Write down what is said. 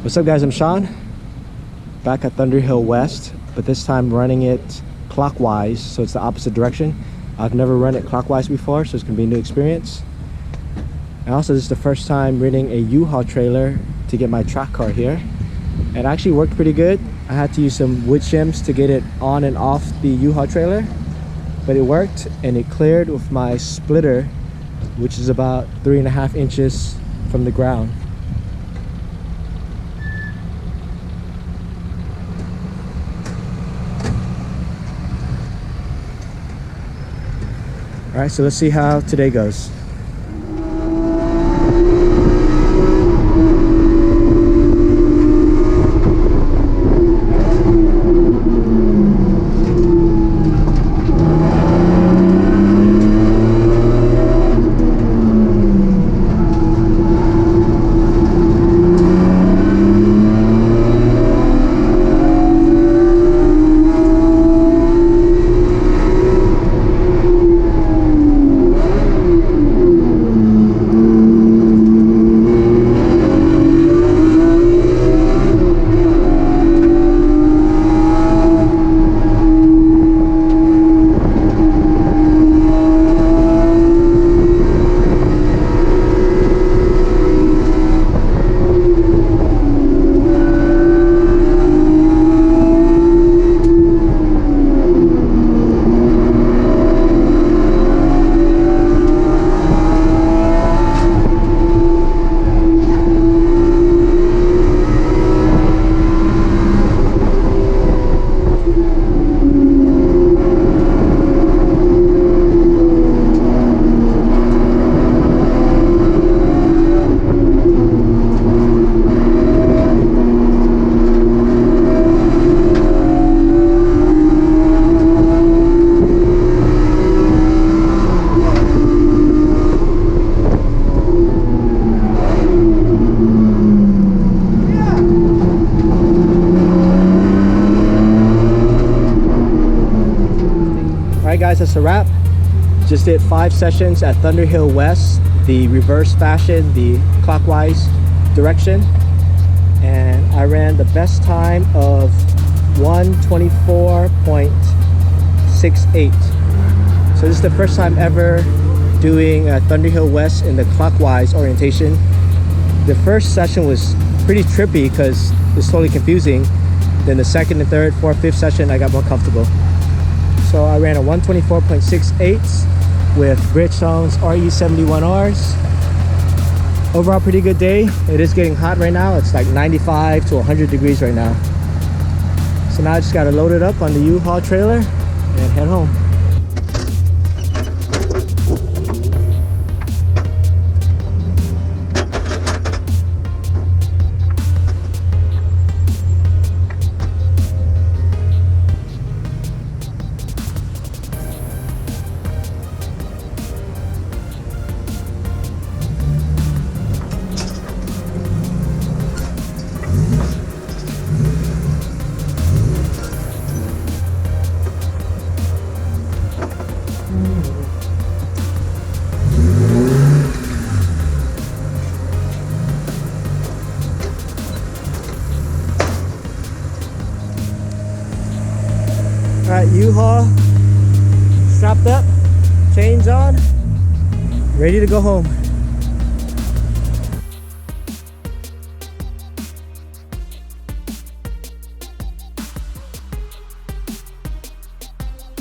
What's up guys, I'm Sean, back at Thunderhill West, but this time running it clockwise, so it's the opposite direction. I've never run it clockwise before, so it's gonna be a new experience. And also this is the first time renting a U-Haul trailer to get my track car here. It actually worked pretty good. I had to use some wood shims to get it on and off the U-Haul trailer, but it worked and it cleared with my splitter, which is about 3.5 inches from the ground. All right, so let's see how today goes. Alright guys, that's a wrap. Just did 5 sessions at Thunderhill West, the reverse fashion, the clockwise direction, and I ran the best time of 1:24.68. So this is the first time ever doing Thunderhill West in the clockwise orientation. The first session was pretty trippy because it's totally confusing. Then the second and third, fourth, fifth session I got more comfortable. So I ran a 1:24.68 with Bridgestone's RE71Rs. Overall pretty good day. It is getting hot right now. It's like 95 to 100 degrees right now. So now I just gotta load it up on the U-Haul trailer and head home. Alright, U-Haul strapped up, chains on, ready to go home.